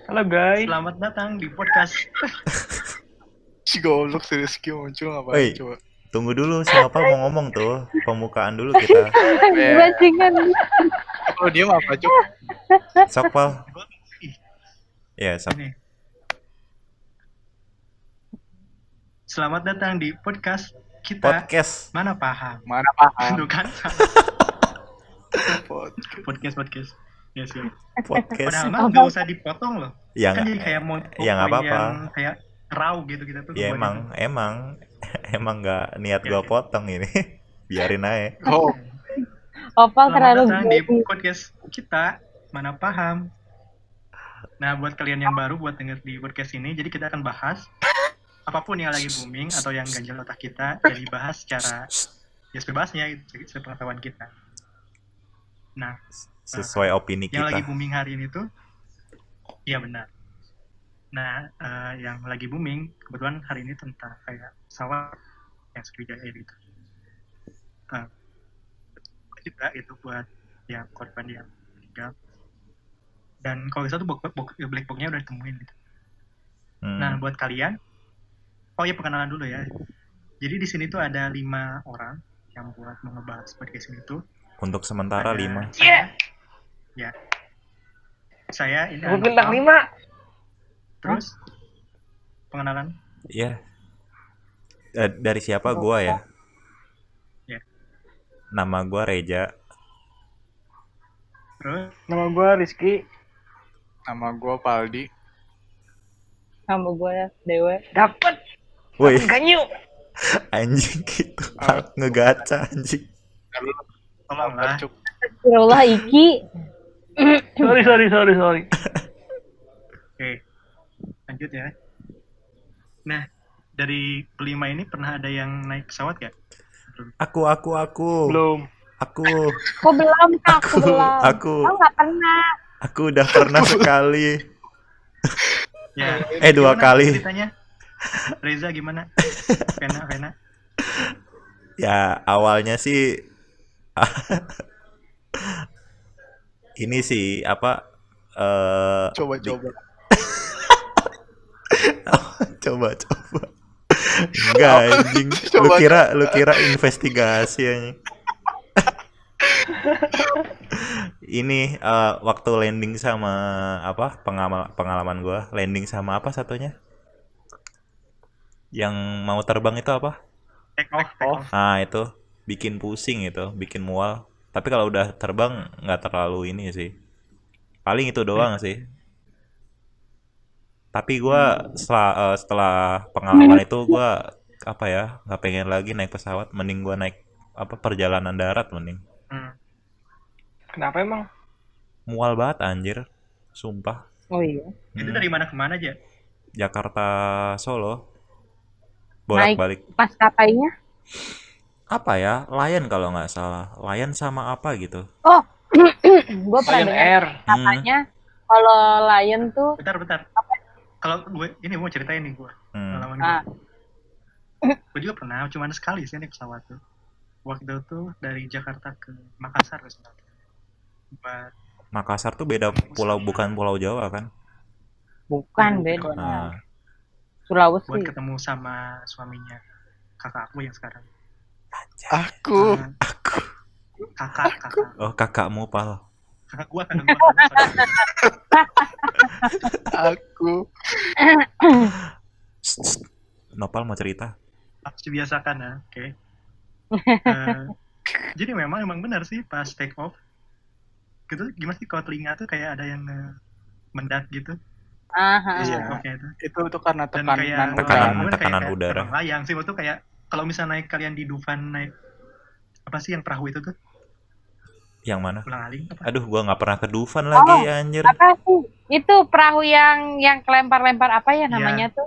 Halo guys. Selamat datang di podcast. Si goblok si Rizky muncul ngapain Woi, coba? tunggu dulu, si Nopal mau ngomong tuh. Pembukaan dulu kita. Bajingan. Kalau dia apa coba? Sok, Pal. Ya, sok. Ini. Selamat datang di podcast kita. Podcast. Mana paham? Mana paham? Aduh kan. Podcast. podcast. Ya sih. Podcast. Padahal mah nggak usah dipotong loh. Ya Kan nggak. jadi kayak mau Ya nggak apa-apa. yang kayak raw gitu kita tuh. Ya emang nggak niat gua potong ini. Biarin aja. Oh, Opal Selamat terlalu datang di baby. podcast kita. Mana paham? Nah, buat kalian yang baru buat denger di podcast ini, jadi kita akan bahas apapun yang lagi booming atau yang ganjal otak kita, jadi bahas secara ya sebebasnya, sepengetahuan kita. Nah, Sesuai opini yang lagi kita. booming hari ini tuh, iya benar. Nah, yang lagi booming kebetulan hari ini tentang kayak pesawat yang Sriwijaya Air itu. Juga itu buat yang korban yang meninggal. Dan kalau bisa tuh black box-nya udah ditemuin gitu. Nah, buat kalian, oh ya pengenalan dulu ya. Jadi di sini tuh ada 5 orang yang buat mau ngebahas podcast ini tuh. Untuk sementara Ada 5. saya, ya. Saya ini Aku bintang 5. Terus pengenalan. Iya. Dari siapa gua ya? Ya. Nama gua Reja. Terus Nama gue Rizky. nama gua Paldi. Sama gue Dewe. Dapat. Woi, Ganyu. anjing gitu. Ngegaca anjing. tolonglah. Astagfirullah Iki. Sorry. Oke. Lanjut ya. Nah, dari kelima ini pernah ada yang naik pesawat gak? Aku. Belum. Aku Kok belum? Aku belum. aku Oh nggak pernah. aku udah pernah sekali. Ya. 2 Gimana kali. ceritanya? Reza gimana? Vena. Ya awalnya sih ini sih apa Coba. coba enggak anjing. Lu kira investigasi anjing. Ini waktu landing sama apa pengalaman gua landing sama apa satunya yang mau terbang itu apa? Take off. Ah itu bikin pusing itu, bikin mual. Tapi kalau udah terbang nggak terlalu ini sih. Paling itu doang sih. Tapi gua setelah pengalaman itu gua apa ya nggak pengen lagi naik pesawat. Mending gua naik apa perjalanan darat mending. Kenapa emang? Mual banget anjir, sumpah. Oh iya. Itu dari mana ke mana aja? Jakarta Solo Naik bolak-balik. pas kapainya. Apa ya? Lion kalau nggak salah. Lion sama apa gitu. Oh, gue pernah Lion dengar Air. katanya kalau Lion tuh. Bentar. Kalau gue ini mau ceritain nih gue pengalaman Ah. gue juga pernah, cuma sekali sih naik pesawat tuh. Waktu itu dari Jakarta ke Makassar sebenarnya. Buat Makassar tuh beda pulau, bukan Pulau Jawa kan? Bukan beda. Nah, Sulawesi. buat ketemu sama suaminya kakak aku yang sekarang. Aku. Kakak. oh kakakmu Pal. Kakak gua. Aku. Nopal mau cerita? Harus dibiasakan ya, oke. Jadi memang benar sih pas take off. Gitu gimana sih kalau telinga tuh kayak ada yang mendat gitu. Aha. Iya. Oke itu. Itu karena Dan tekanan kayak udara. Tekanan udara. Terbang layang sih itu kayak kalau misalnya naik kalian di Dufan naik apa sih yang perahu itu tuh? Yang mana? Ulang-aling apa? Aduh, gua nggak pernah ke Dufan lagi anjir. Apa sih? Itu perahu yang kelempar-lempar apa ya namanya tuh?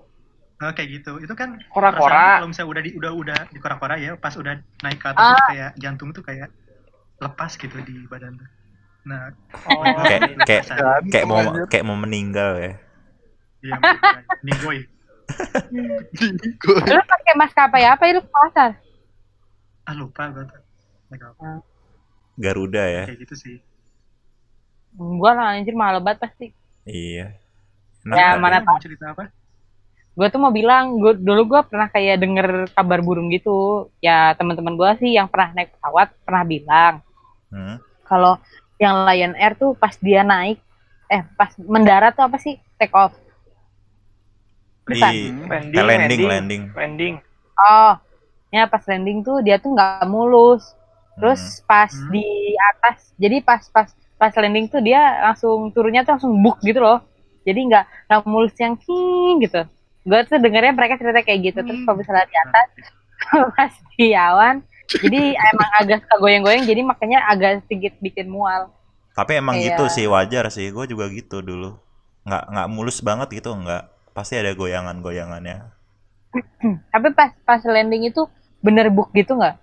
Oh, kayak gitu. Itu kan Kora-kora. perasaan kalau misalnya udah di kora-kora ya, pas udah naik ke atas tuh kayak jantung tuh kayak lepas gitu di badan tuh. Nah, kayak mau meninggal ya. iya, ninggoy. Lu pakai maskapai apa itu pasar? Lupa gue tuh. Garuda ya. Kayak gitu sih. Gua lah anjir mahal banget pasti. Iya. Enak Ya, tapi. mana Mau cerita apa? gue tuh mau bilang, dulu gue pernah kayak denger kabar burung gitu. Ya teman-teman gue sih yang pernah naik pesawat pernah bilang Hmm. kalau yang Lion Air tuh pas dia naik, pas mendarat tuh apa sih? Take off. Di Bukan. landing. Landing. Oh, ya pas landing tuh dia tuh nggak mulus. Terus pas di atas, jadi pas landing tuh dia langsung turunnya tuh langsung buk gitu loh. Jadi nggak mulus yang gitu. Gue tuh dengernya mereka cerita kayak gitu. Terus kalau misalnya di atas pas di awan, jadi emang agak suka goyang-goyang. Jadi makanya agak sedikit bikin mual. Tapi emang Iya. gitu sih, wajar sih. Gue juga gitu dulu. Nggak mulus banget gitu, nggak. Pasti ada goyangan-goyangannya. Tapi pas landing itu bener buk gitu nggak?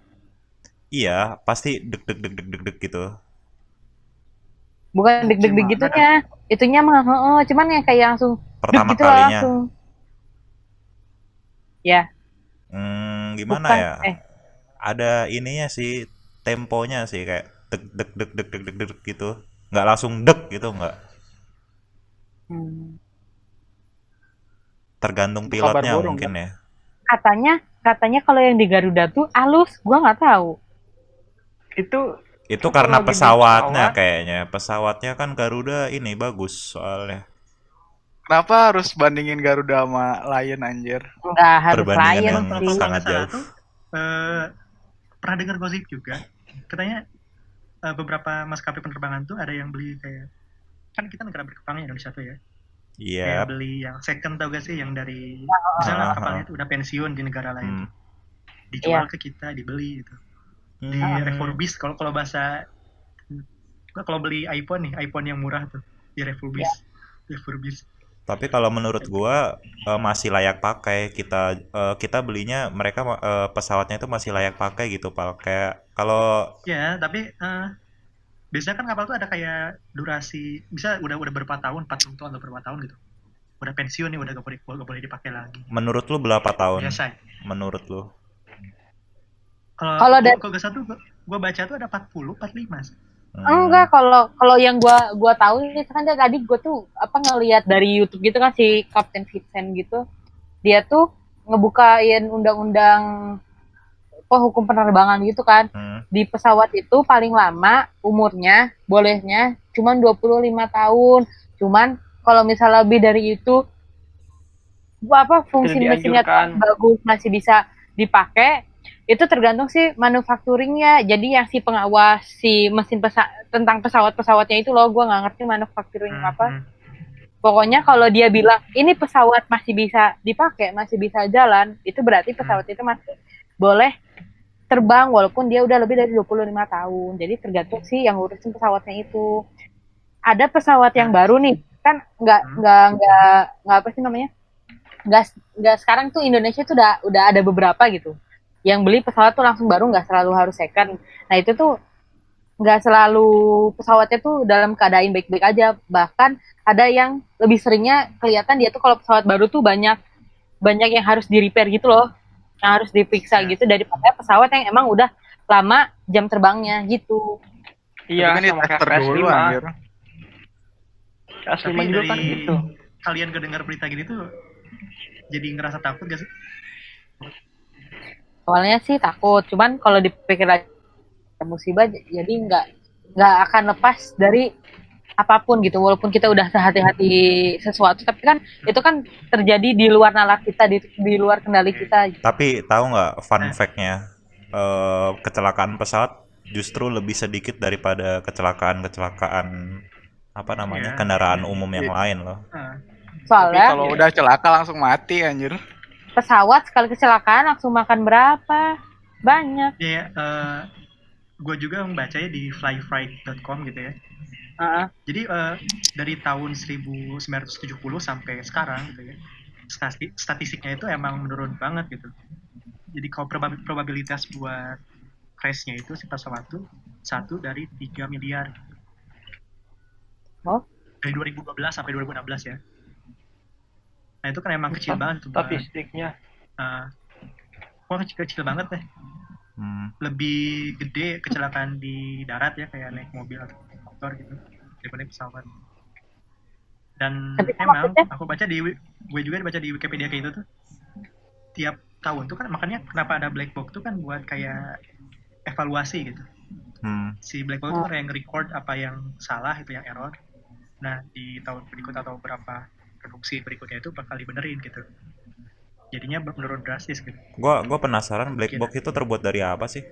Iya, pasti deg gitu. Bukan deg-deg gitunya. Itunya mah cuman yang kayak langsung Pertama gitu loh, kalinya. langsung. Ya. Gimana Bukan, ya? Ada ininya sih, temponya sih kayak deg gitu. Nggak langsung deg gitu, nggak. Tergantung Kabar pilotnya burung, mungkin ya. Katanya kalau yang di Garuda tuh halus, gua nggak tahu. Itu kalau karena lagi di pesawatnya pesawat, kayaknya. Pesawatnya kan Garuda ini bagus soalnya. Kenapa harus bandingin Garuda sama Lion anjir? Nggak harus Perbandingan Lion yang sih. sangat Salah jauh. tuh pernah dengar gosip juga. Katanya beberapa maskapai penerbangan tuh ada yang beli kayak, kan kita negara berkembang ya, Indonesia tuh ya. Iya. Kayak beli yang second, tau gak sih, yang dari misalnya kapalnya itu udah pensiun di negara lain, dijual ke kita, dibeli gitu, di refurbish. Kalau bahasa, kalau beli iPhone nih, iPhone yang murah tuh di refurbish. Tapi kalau menurut gua masih layak pakai. Kita belinya, mereka pesawatnya itu masih layak pakai gitu, Pal. Kayak kalau Ya, tapi biasanya kan kapal tuh ada kayak durasi, bisa udah berapa tahun, 40 tahun atau berapa tahun gitu. Udah pensiun nih, udah gak boleh dipakai lagi. menurut lu berapa tahun? Biasa. Menurut lu? Kalau gak satu, gue baca tuh ada 40, 45 sih. Enggak, kalau yang gua tahu ini kan tadi gua tuh ngelihat dari YouTube gitu kan, si Captain Vincent gitu. Dia tuh ngebukain undang-undang hukum penerbangan gitu kan. Di pesawat itu paling lama umurnya bolehnya cuma 25 tahun. Cuman kalau misalnya lebih dari itu fungsi mesinnya bagus, masih bisa dipakai. Itu tergantung sih manufacturingnya. Jadi yang si pengawas si mesin tentang pesawatnya itu loh, gue nggak ngerti manufacturing apa. Pokoknya kalau dia bilang ini pesawat masih bisa dipakai, masih bisa jalan, itu berarti pesawat itu masih boleh terbang walaupun dia udah lebih dari 25 tahun. Jadi tergantung sih yang ngurusin pesawatnya itu. Ada pesawat yang baru nih, kan nggak apa sih namanya? Nggak sekarang tuh Indonesia tuh udah ada beberapa gitu. Yang beli pesawat tuh langsung baru, nggak selalu harus second. Nah itu tuh nggak selalu pesawatnya tuh dalam keadaan baik-baik aja. Bahkan ada yang lebih seringnya kelihatan dia tuh kalau pesawat baru tuh banyak yang harus di repair gitu loh, yang harus diperiksa gitu, daripada pesawat yang emang udah lama jam terbangnya gitu. Iya, sama kayak dulu anjir. Tapi juga kan gitu. Kalian kedengar berita gini tuh jadi ngerasa takut gak sih? Awalnya sih takut, cuman kalau dipikir lagi musibah, jadi nggak akan lepas dari apapun gitu. Walaupun kita udah sehati-hati sesuatu, tapi kan itu kan terjadi di luar nalar kita, di luar kendali kita. Tapi tahu nggak fun fact-nya? Kecelakaan pesawat justru lebih sedikit daripada kecelakaan kendaraan umum yang lain loh. Soalnya kalau udah celaka langsung mati anjir. Pesawat sekali kecelakaan langsung makan berapa? Banyak. Ya, gue juga membacanya di flyfreight.com gitu ya. Jadi dari tahun 1970 sampai sekarang gitu ya, statistiknya itu emang menurun banget gitu. Jadi kalau probabilitas buat crash-nya itu si pesawat itu 1 dari 3 miliar. Dari 2012 sampai 2016 ya. Nah itu kan emang kecil banget tuh. Statistiknya. Kecil banget deh. Lebih gede kecelakaan di darat ya, kayak naik mobil atau motor gitu, daripada pesawat. Dan Tapi kan emang maksudnya- aku baca gue juga baca di Wikipedia kayak gitu tuh, tiap tahun tuh kan, makanya kenapa ada black box tuh kan buat kayak evaluasi gitu. Si black box itu kan kayak nge-record apa yang salah, itu yang error. Nah di tahun berikut atau berapa produksi berikutnya itu bakal dibenerin gitu. Jadinya menurun drastis gitu. Gua penasaran black box itu terbuat dari apa sih?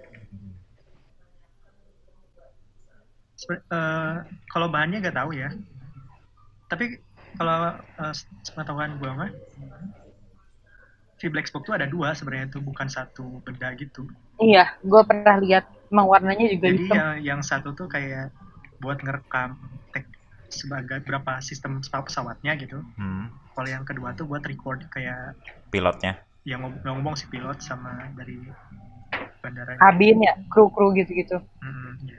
Kalau bahannya nggak tahu ya. Tapi kalau sepengetahuan gue mah, si black box tuh ada dua sebenarnya, tuh bukan satu benda gitu. Iya, gue pernah lihat. Emang warnanya juga Jadi hitam. yang satu tuh kayak buat ngerekam sebagai berapa sistem pesawatnya gitu. Kalau yang kedua tuh buat record kayak Pilotnya. yang ngomong si pilot sama dari bandara. Kabin ya, kru-kru gitu-gitu. Ya.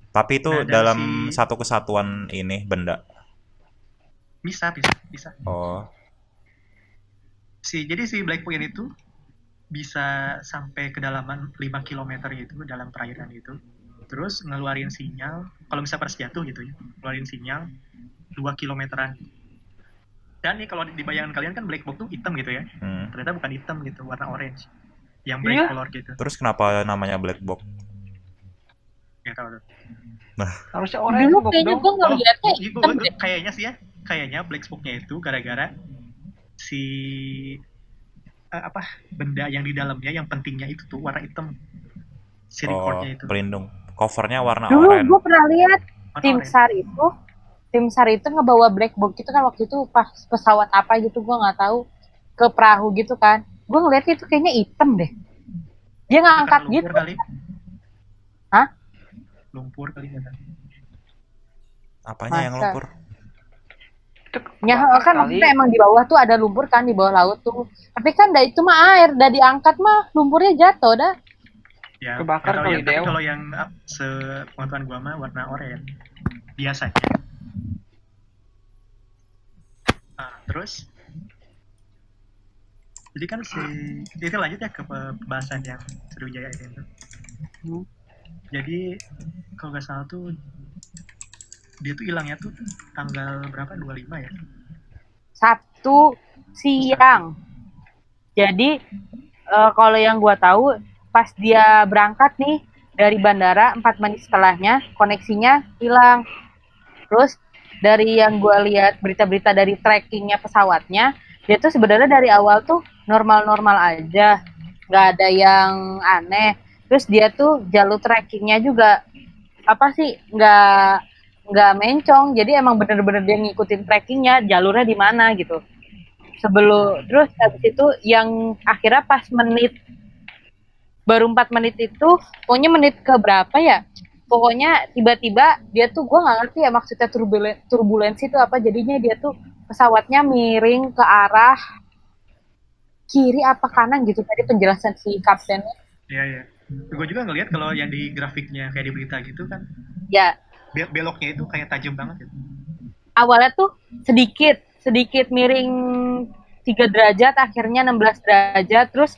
Tapi itu Nah, dan dalam si- satu kesatuan ini benda. Bisa. Oh, Jadi si black box ini tuh bisa sampai kedalaman 5 km gitu dalam perairan itu. Terus ngeluarin sinyal, kalau bisa pas jatuh gitu ya, ngeluarin sinyal 2 kilometeran. Dan nih kalau dibayangkan kalian kan black box tuh hitam gitu ya. Ternyata bukan hitam gitu, warna orange. Yang bright Iya. color gitu. terus kenapa namanya black box? Nggak tahu tuh. Harusnya orange Dulu box kayaknya dong. gue ngeliatnya hitam deh. Kayaknya sih ya, kayaknya black box-nya itu gara-gara si benda yang di dalamnya yang pentingnya itu tuh warna hitam. Si Oh, recordnya itu. pelindung. Covernya warna Dulu oranye. gue pernah lihat Warna tim orange. SAR itu ngebawa black box itu kan waktu itu pas pesawat apa gitu gue nggak tahu, ke perahu gitu kan. Gue ngeliatnya itu kayaknya hitam deh. Dia ngangkat Karena gitu. lumpur kali. Hah? Lumpur kali nggak tahu. Apanya yang Masa? lumpur? Itu Ya kebakar kan kali. maksudnya emang di bawah tuh ada lumpur kan, di bawah laut tuh. Tapi kan itu mah air, udah diangkat mah lumpurnya jatuh dah. Ya, Kebakar nggak tahu kali, ya, tapi Dew. kalau yang sepengetahuan gua mah warna oranye biasanya. Nah, terus jadi kan kita lanjut ya ke pembahasan yang Sriwijaya ini tuh. Jadi kalau nggak salah tuh dia tuh hilangnya tuh tanggal berapa, 25 ya. Sabtu siang. Jadi kalau yang gua tahu pas dia berangkat nih dari bandara 4 menit setelahnya koneksinya hilang. Terus dari yang gua lihat berita-berita dari trackingnya pesawatnya, dia tuh sebenarnya dari awal tuh normal-normal aja, nggak ada yang aneh. Terus dia tuh jalur trackingnya juga apa sih nggak mencong, jadi emang bener-bener dia ngikutin trackingnya jalurnya di mana gitu. Terus habis itu yang akhirnya pas baru 4 menit itu, pokoknya menit ke berapa ya, pokoknya tiba-tiba dia tuh, gue nggak ngerti ya maksudnya turbulensi itu apa, jadinya dia tuh pesawatnya miring ke arah kiri apa kanan gitu, tadi penjelasan si kaptennya. Iya. Gue juga ngelihat kalau yang di grafiknya kayak di berita gitu kan, Ya beloknya itu kayak tajam banget gitu. awalnya tuh sedikit miring 3 derajat, akhirnya 16 derajat, terus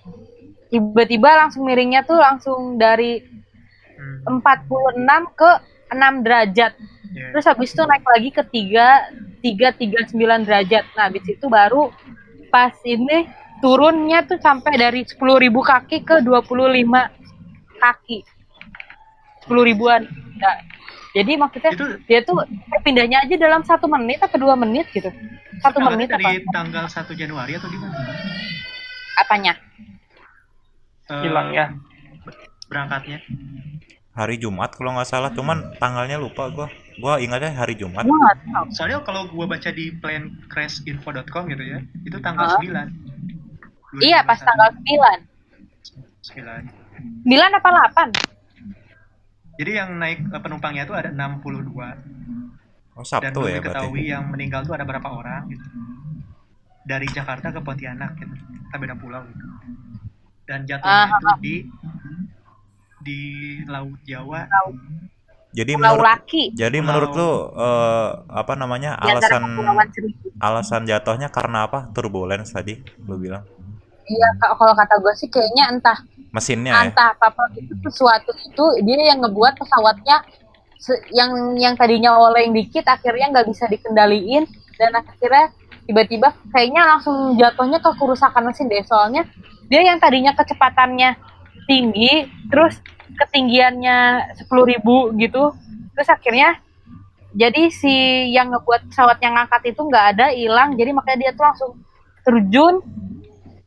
tiba-tiba langsung miringnya tuh langsung dari 46 ke 6 derajat. Yeah. Terus habis itu naik lagi ke 39 derajat. Nah, habis itu baru pas ini turunnya tuh sampai dari 10.000 kaki ke 25 kaki. 10 ribuan. Nah, jadi maksudnya dia tuh pindahnya aja dalam 1 menit atau 2 menit gitu. 1 menit dari apa? tanggal 1 Januari atau gimana? Apanya? Hilang ya. Berangkatnya. Hari Jumat kalau nggak salah, cuman tanggalnya lupa gua. Gua ingatnya hari Jumat. Gua nggak tahu. Soalnya kalau gua baca di plancrashinfo.com gitu ya, itu tanggal 9. Iya, pas tanggal 9. 9 apa 8? Jadi yang naik penumpangnya itu ada 62. Oh, Dan Sabtu belum ya diketahui berarti. yang meninggal tuh ada berapa orang gitu. Dari Jakarta ke Pontianak gitu. Kita beda pulau gitu. Dan jatuhnya itu di Laut Jawa. Jadi Pulau menurut Laki. menurut lu apa namanya, Di antara alasan Kepulauan Seribu. alasan jatuhnya karena apa? Turbulence tadi lu bilang. Iya, kalau kata gue sih kayaknya entah Mesinnya ya. apa itu sesuatu itu dia yang ngebuat pesawatnya yang tadinya oleng dikit akhirnya nggak bisa dikendaliin, dan akhirnya tiba-tiba kayaknya langsung jatuhnya ke kerusakan mesin deh, soalnya dia yang tadinya kecepatannya tinggi terus ketinggiannya 10.000 gitu, terus akhirnya jadi si yang ngebuat pesawat yang ngangkat itu nggak ada, hilang, jadi makanya dia tuh langsung terjun,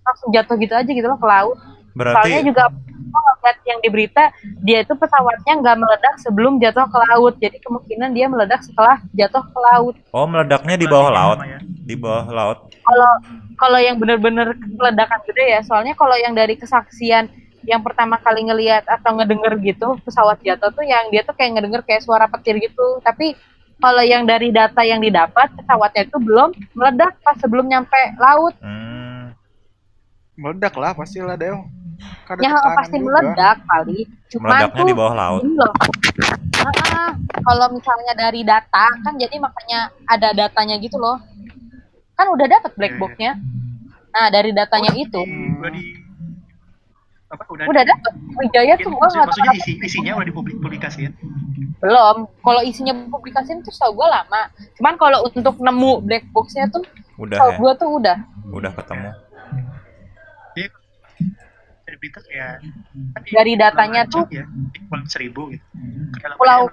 langsung jatuh gitu aja gitu loh ke laut. Soalnya Berarti juga gue ngeliat yang di berita, dia itu pesawatnya nggak meledak sebelum jatuh ke laut, jadi kemungkinan dia meledak setelah jatuh ke laut. meledaknya di bawah laut. Sama ya. Di bawah laut. Kalau kalau yang bener-bener ledakan gede ya, soalnya kalau yang dari kesaksian yang pertama kali ngelihat atau ngedenger gitu pesawat jatuh tuh yang dia tuh kayak ngedenger kayak suara petir gitu, tapi kalau yang dari data yang didapat pesawatnya itu belum meledak pas sebelum nyampe laut. Meledak lah pastilah Deo. Kan ada Ya tekanan pasti juga. meledak kali. Cuman Meledaknya tuh di bawah laut. gini loh. Kalau misalnya dari data kan jadi makanya ada datanya gitu loh. Kan udah dapat black box-nya. Nah, dari datanya itu udah dapat. Wijaya tuh gua nggak tahu maksudnya isinya udah dipublikasiin. belum. Kalau isinya publikasiin tuh tau gue lama. Cuman kalau untuk nemu black box-nya tuh Udah tau ya. gue tuh udah. Udah ketemu. Dia dari berita ya. Dari datanya tuh ya, Kepulauan Seribu gitu.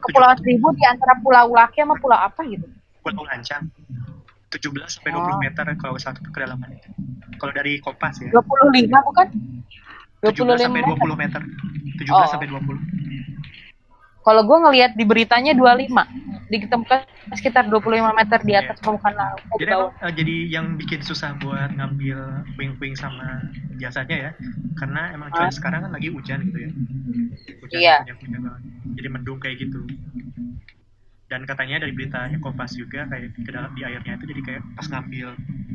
Kepulauan Seribu di antara Pulau Laki sama Pulau apa gitu. Pulau Lancang. 17 sampai 20 meter kalau satu kedalaman itu. Kalau dari Kompas ya. 25 bukan? 17 25 sampai meter. 20 meter. 17 Oh. sampai 20. Kalau gue ngelihat di beritanya 25, ditemukan sekitar 25 meter di atas permukaan laut. Jadi emang, jadi yang bikin susah buat ngambil puing-puing sama jasanya ya, karena emang cuaca sekarang kan lagi hujan gitu ya. Hujan, Iya. hujan banget. Jadi mendung kayak gitu. Dan katanya dari beritanya Kompas juga kayak ke dalam di airnya itu jadi kayak pas ngambil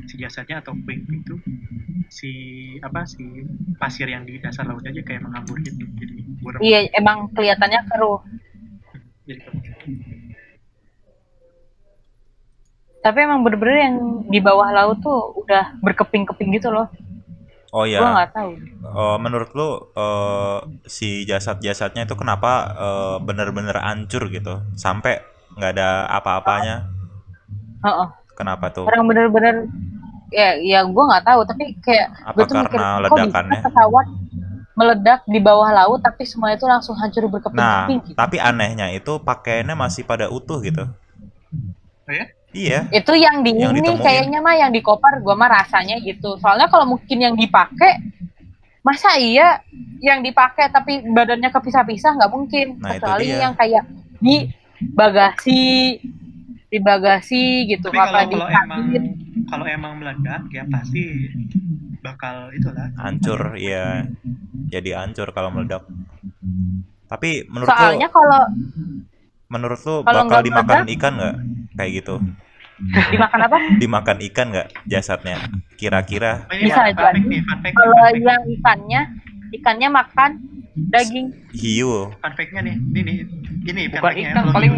si jasadnya atau puing-puing itu si pasir yang di dasar laut aja kayak mengambur gitu. Jadi buram. Iya, emang kelihatannya keruh. Jadi Tapi emang bener-bener yang di bawah laut tuh udah berkeping-keping gitu loh. Oh Gue ya. nggak tahu. Menurut lu si jasad-jasadnya itu kenapa bener-bener hancur gitu sampai nggak ada apa-apanya? Heeh. Kenapa tuh? Orang bener-bener ya gue nggak tahu, tapi kayak Apa gue tuh mikir karena kok bisa ledakannya? pesawat meledak di bawah laut tapi semua itu langsung hancur Nah, berkeping-keping gitu. tapi anehnya itu pakaiannya masih pada utuh gitu. Oh ya? Iya. Itu yang di Yang ini ditemuin. kayaknya mah yang di koper, gue mah rasanya gitu. Soalnya kalau mungkin yang dipakai, masa iya yang dipakai tapi badannya kepisah-pisah, nggak mungkin. Nah, itu Kecuali dia. yang kayak di bagasi gitu. Tapi Apa kalau emang meledak ya pasti bakal itulah Hancur, iya. Jadi hancur kalau meledak. Tapi Soalnya kalau menurut lu kalau bakal nggak dimakan meledak- ikan nggak? Kayak gitu. dimakan apa? Dimakan ikan nggak jasadnya? Kira-kira. ini Bisa fun fact nih, Kalau yang ikannya makan daging. Hiu. fun fact-nya nih, ini Bukan fun fact-nya, ikan, kalau paling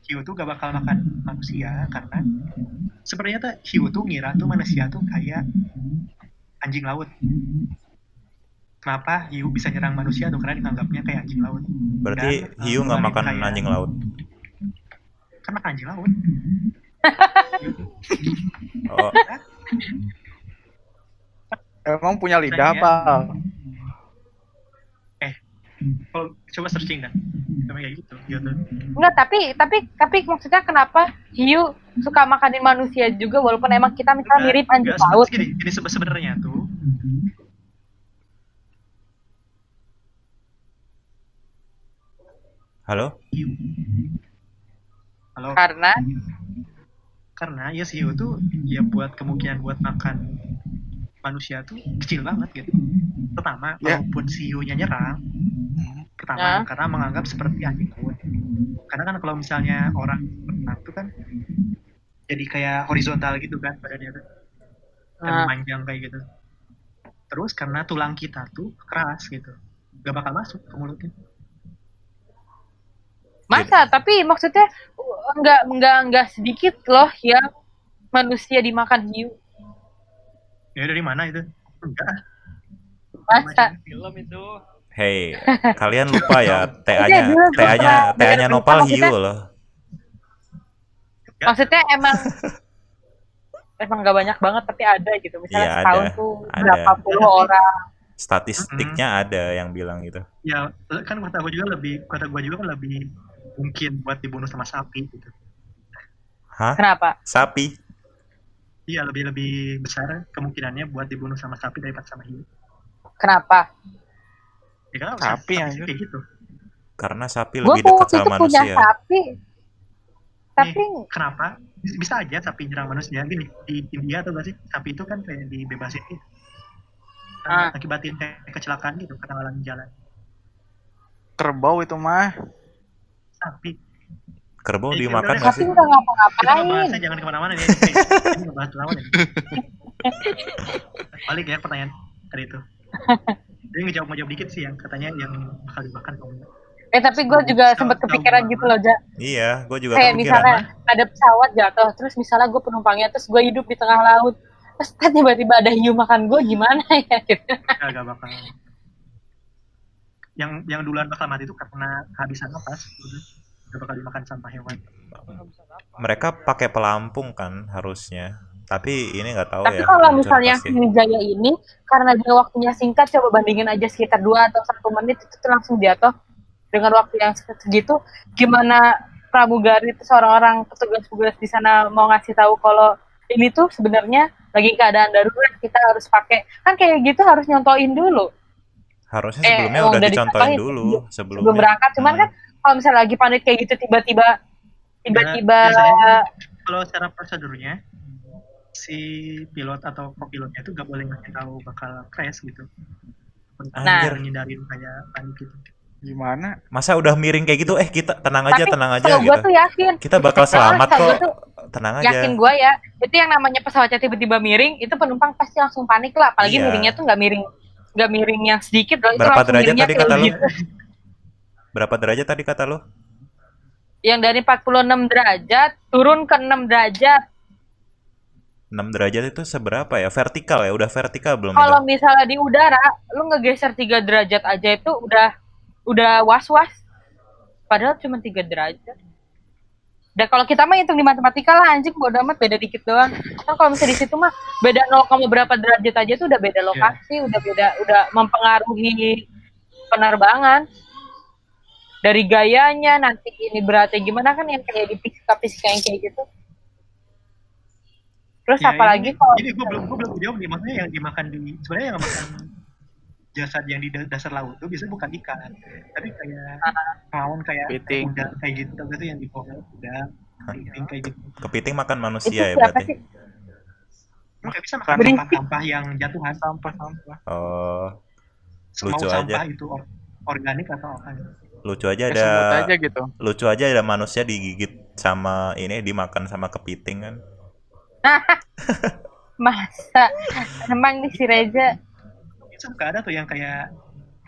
hiu tuh gak bakal makan manusia karena sebenarnya tuh hiu tuh ngira tuh manusia tuh kayak anjing laut. Kenapa hiu bisa nyerang manusia tuh? Karena dianggapnya kayak anjing laut. Berarti Dan, hiu nggak makan kayak- anjing laut. Kan makan anjing laut. Oh, Emang punya lidah Tanya. apa? Kalau coba searching dah, sama kayak gitu. Gitu. Enggak, tapi maksudnya kenapa hiu suka makanin manusia juga walaupun emang kita misalnya mirip anjing Enggak, laut. Gini sebenarnya tuh. halo? Halo. Karena ya si hiu tuh ya buat kemungkinan buat makan manusia tuh kecil banget gitu. Pertama, Ya. kalaupun si hiunya nyerang, Nah. karena menganggap seperti anjing laut. Karena kan kalau misalnya orang berenang tuh kan jadi kayak horizontal gitu kan badannya tuh, dan Nah. memanjang kayak gitu. Terus karena tulang kita tuh keras gitu, gak bakal masuk ke mulutnya. Masa? Tapi maksudnya enggak sedikit loh yang manusia dimakan hiu. Ya dari mana itu? Enggak. Masa? Film itu. Hey, kalian lupa ya Iya, dulu gua pernah TA-nya dengar Nopal berita hiu loh. Maksudnya emang gak banyak banget tapi ada gitu. Misalnya Iya, setahun ada. tuh Ada. berapa puluh orang. Statistiknya ada yang bilang gitu. Ya kan kata gue juga kan lebih mungkin buat dibunuh sama sapi gitu. Hah? Kenapa? Sapi? Iya, lebih besar kemungkinannya buat dibunuh sama sapi daripada sama hiu. Kenapa? Ya kan Sapi, sih anjir. kayak gitu. Karena sapi Gue lebih dekat waktu itu sama punya manusia. sapi. Tapi Kenapa? Bisa aja sapi nyerang manusia. Gini, di India atau gak sih, sapi itu kan kayak dibebasin gitu. Akibatin kayak kecelakaan gitu, ketinggalan jalan. Kerbau itu mah. Sapi. Kerbau Ya, dimakan udah, nggak sapi sih? udah Kita ngapa-ngapain. ngebahasnya jangan kemana-mana nih. Ini ngebahas lawan ya. Balik ya pertanyaan tadi itu. Dia mau jawab dikit sih yang katanya yang bakal dimakan kalau enggak. Tapi gue juga sempat kepikiran gitu loh, Ja. Iya, gue juga Kayak kepikiran. misalnya ada pesawat jatuh, terus misalnya gue penumpangnya, terus gue hidup di tengah laut. Terus tiba-tiba ada hiu makan gue, gimana ya? Gitu. Gak bakal. Yang duluan bakal mati itu karena kehabisan napas. Udah bakal dimakan sampah hewan. Mereka pakai pelampung kan harusnya. Tapi ini nggak tahu Tapi ya. kalau hancur misalnya pasti. Sriwijaya ini, karena dia waktunya singkat, coba bandingin aja sekitar 2 atau 1 menit, itu tuh langsung jatuh. Dengan waktu yang segitu, gimana pramugari itu orang-orang petugas-petugas di sana mau ngasih tahu kalau ini tuh sebenarnya lagi keadaan darurat, kita harus pakai, kan kayak gitu harus nyontoin dulu. Harusnya sebelumnya emang udah udah dicontohin dicontohin dulu sebelum berangkat. Cuman kan kalau misalnya lagi panik kayak gitu tiba-tiba Biasanya kalau secara prosedurnya si pilot atau kopilotnya itu gak boleh ngasih tahu bakal crash gitu. Anjir. Ngindarin kayak panik gitu. Gimana? Masa udah miring kayak gitu, kita tenang aja kalau gue gitu. tuh yakin Kita bakal selamat kalau kok. gue tuh Tenang aja. yakin gue ya, itu yang namanya pesawatnya tiba-tiba miring, itu penumpang pasti langsung panik lah. Apalagi Iya. miringnya tuh nggak miring yang sedikit loh. Itu Berapa langsung derajat miringnya tadi kayak kata lu? gitu. Berapa derajat tadi kata lu? Yang dari 46 derajat turun ke 6 derajat. 6 derajat itu seberapa ya? Vertikal ya? Udah vertikal belum Kalau itu? misalnya di udara, lu ngegeser 3 derajat aja itu udah was-was. Padahal cuma 3 derajat. Dan kalau kita mah hitung di matematika lah, anjing bodo amat, beda dikit doang. Kan kalau misalnya di situ mah beda 0, berapa derajat aja tuh udah beda lokasi, udah mempengaruhi penerbangan. Dari gayanya nanti ini beratnya gimana, kan yang kayak di fisika yang kayak gitu. Terus apalagi kalau ini gue belum jawab nih, maksudnya yang dimakan sebenarnya yang makan jasad yang di dasar laut tuh biasanya bukan ikan, tapi kayak hewan kayak udang kayak gitu, itu yang di bawah udang, kepiting kayak gitu. Kepiting makan manusia ya siapa berarti? sih? Kayak bisa makan sampah-sampah yang jatuhan, Sampah-sampah. Oh, semau lucu sampah aja. itu organik atau apa gitu. Lucu aja Ya, semut ada. aja gitu. Lucu aja ada manusia digigit sama ini, dimakan sama kepiting kan. Masa emang nih si Reza Suka ada tuh yang kayak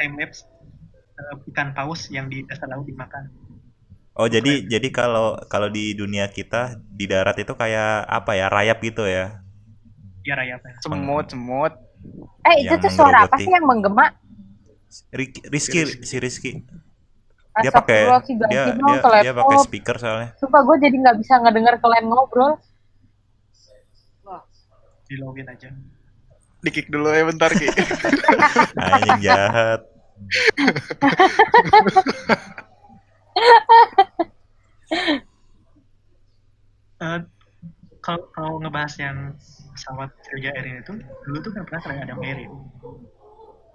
time lapse ikan paus yang di dasar laut dimakan. Oh, jadi kalau di dunia kita di darat itu kayak apa ya? Rayap gitu ya. Ya rayap. Semut. itu tuh suara apa sih yang menggema? Rizky. Dia pakai dia pakai speaker soalnya. Sumpah gue jadi nggak bisa ngedenger kalian ngobrol. Di login aja. Di-kick dulu ya bentar, Ki. Anjing jahat. Kalau ngebahas yang pesawat Sriwijaya Air itu, dulu tuh kan pernah kayak ada Mary.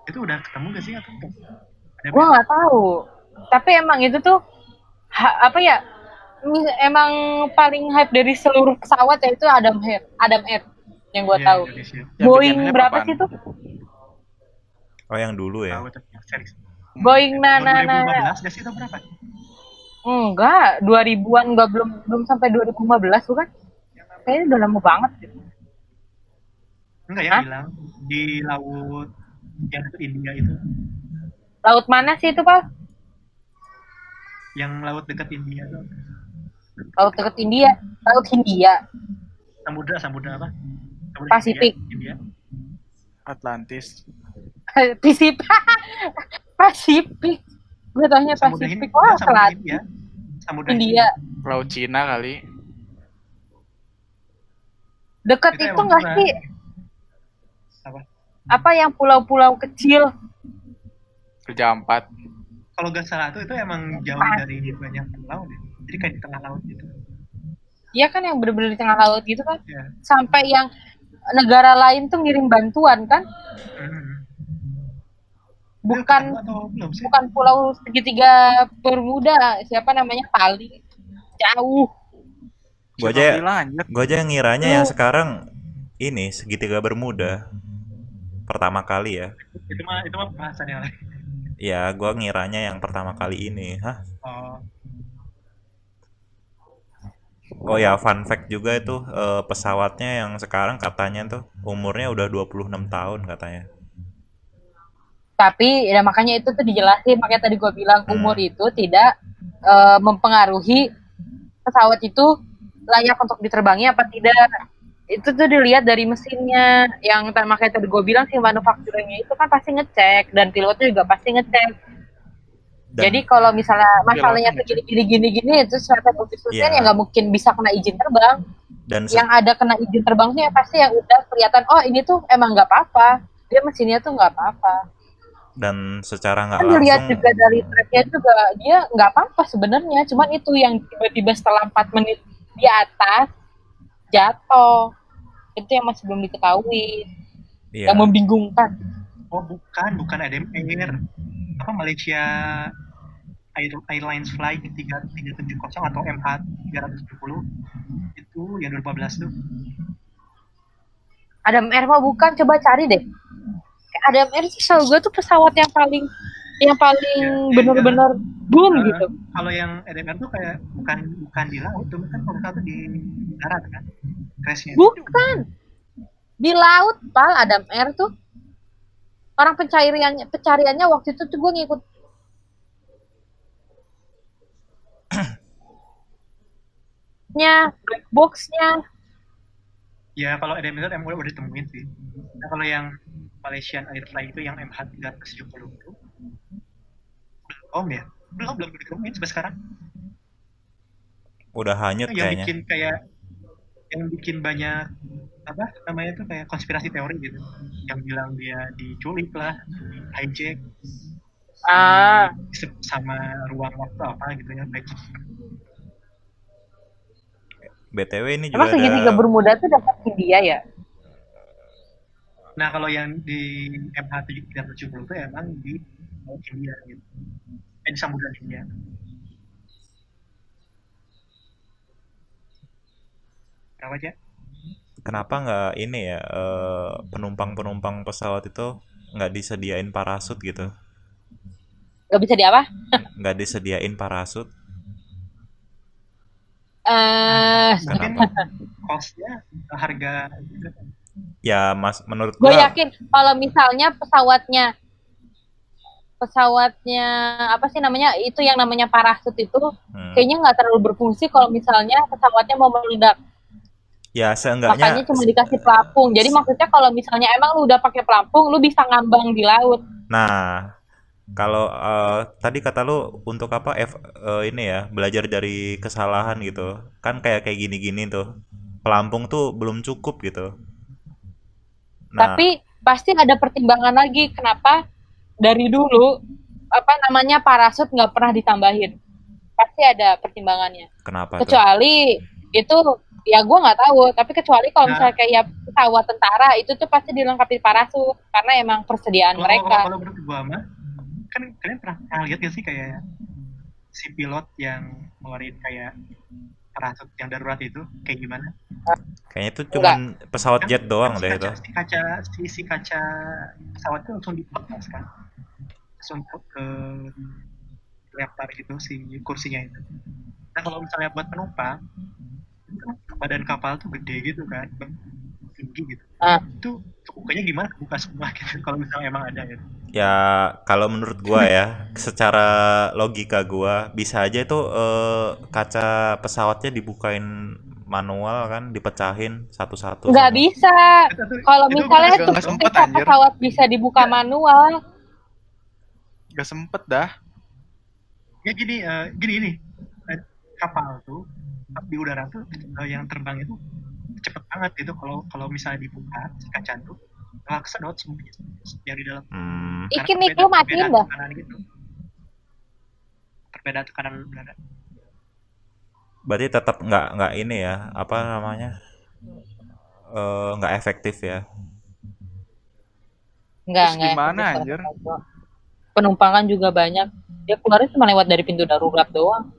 Itu udah ketemu gak sih atau enggak? Gue nggak tahu. Tapi emang itu tuh apa ya? Emang paling hype dari seluruh pesawat ya itu Adam Air yang gue tahu. Boeing berapa sih tuh? Oh, yang dulu ya. Boeing 2015 gak sih atau berapa? Enggak, 2000-an enggak, belum sampai 2015 bukan? Kayaknya udah lama banget gitu. Enggak ya, bilang di laut yang itu India itu. Laut mana sih itu, Pak? Yang laut dekat India tuh. Laut dekat India, Laut Hindia. Samudra apa? Samudra Pasifik. India. Atlantis. Pasifik. Gue taunya Pasifik. Wah, Selat. Samudra India. Laut Cina kali. Deket Itu itu emang nggak murah. sih? Apa? Apa yang pulau-pulau kecil? Kerja 4. Kalau nggak salah tuh itu emang jauh dari banyak pulau deh. Jadi kayak di tengah laut gitu. Iya kan yang bener-bener di tengah laut gitu kan? Ya. Sampai yang negara lain tuh ngirim bantuan kan? Itu Bukan ketemu atau belum sih? bukan pulau segitiga Bermuda, siapa namanya, Bali. Jauh. Gua Siapa aja bilang anjir? gua aja ngiranya yang sekarang ini segitiga Bermuda pertama kali ya. Itu mah bahasan yang lain. Ya, gua ngiranya yang pertama kali ini. Hah? Oh, Oh ya, fun fact juga itu pesawatnya yang sekarang katanya tuh umurnya udah 26 tahun katanya. Tapi ya makanya itu tuh dijelasin, makanya tadi gue bilang umur itu tidak mempengaruhi pesawat itu layak untuk diterbangi apa tidak. Itu tuh dilihat dari mesinnya, yang makanya tadi gue bilang si manufakturernya itu kan pasti ngecek dan pilotnya juga pasti ngecek. Dan Jadi kalau misalnya masalahnya Pilotnya tuh gini itu strategi Iya. ya nggak mungkin bisa kena izin terbang. dan se- Yang ada kena izin terbangnya pasti yang udah kelihatan, oh ini tuh emang nggak apa-apa, dia mesinnya tuh nggak apa-apa. dan secara nggak Kan dilihat langsung juga dari tracknya juga dia nggak apa-apa sebenarnya, cuman itu yang tiba-tiba setelah 4 menit di atas jatuh, itu yang masih belum diketahui, iya. yang membingungkan. oh bukan ADMR. Apa Malaysia Airlines Flight 370 atau MH370 itu yang 2015 tuh. Adam Air mah bukan, coba cari deh. Adam Air sih setahu gue tuh pesawat yang paling bener-bener boom gitu. Kalau yang ADMR tuh kayak bukan di laut tuh, kan kalau satu di darat kan crashnya. Bukan di laut, Pal. Adam Air tuh orang pencariannya waktu itu tuh gue ngikut black box-nya. Ya kalau ADMR emang udah ditemuin sih. Nah kalau yang Malaysian Airlines itu yang MH370 itu belum ditemuin sampai sekarang. Udah hanyut Yang kayaknya. bikin banyak apa namanya tuh kayak konspirasi teori gitu, yang bilang dia diculik lah, hijack sama ruang waktu apa gitu ya. BTW ini Emang juga segitiga ada Bermuda tuh dapat India ya? Nah kalau yang di MH370 itu emang di India gitu, di Samudra India. Kenapa aja? kenapa nggak ini ya penumpang pesawat itu nggak disediain parasut gitu? Gak bisa di apa? Nggak disediain parasut? Mungkin Kenapa? cost-nya harga Ya mas, menurut Gue gua yakin kalau misalnya pesawatnya apa sih namanya, itu yang namanya parasut itu kayaknya nggak terlalu berfungsi kalau misalnya pesawatnya mau meledak. ya seenggaknya Makanya cuma dikasih pelampung. Jadi maksudnya kalau misalnya emang lu udah pakai pelampung, lu bisa ngambang di laut. Nah, kalau tadi kata lu untuk apa ini ya, belajar dari kesalahan gitu. Kan kayak gini-gini tuh. Pelampung tuh belum cukup gitu. Nah, Tapi pasti ada pertimbangan lagi kenapa dari dulu apa namanya parasut nggak pernah ditambahin. Pasti ada pertimbangannya. kenapa tuh? Kecuali itu ya gue nggak tahu. Tapi kecuali kalau misalnya kayak pesawat tentara itu tuh pasti dilengkapi parasut karena emang persediaan mereka. Kalau menurut gua mah, kan kalian pernah lihat gak sih kayak si pilot yang ngeluarin kayak parasut yang darurat itu kayak gimana? Kayaknya itu cuman pesawat jet doang deh itu. Si kaca pesawat itu langsung dilepas kan, langsung ke lempar gitu si kursinya itu. Nah kalau misalnya buat penumpang, badan kapal tuh gede gitu kan, tinggi gitu. Itu kebukanya gimana? Kebuka semua gitu kalau misalnya emang ada gitu. Ya kalau menurut gua ya, secara logika gua bisa aja itu kaca pesawatnya dibukain manual kan, dipecahin satu-satu. Nggak bisa. Kalau misalnya itu ketika pesawat bisa dibuka manual. Gak sempet dah. Ya gini kapal tuh di udara tuh yang terbang itu cepet banget itu kalau misalnya dibuka si kaca tuh nggak kesedot semuanya yang di dalam. Ikin nih, Karena lu matiin perbedaan dah. tekanan gitu. Perbedaan tekanan udara. Berarti tetap nggak ini ya, apa namanya? Nggak efektif ya. Enggak Terus gimana, efektif anjir? sama gua. Penumpang kan juga banyak. Dia keluarnya cuma lewat dari pintu darurat doang.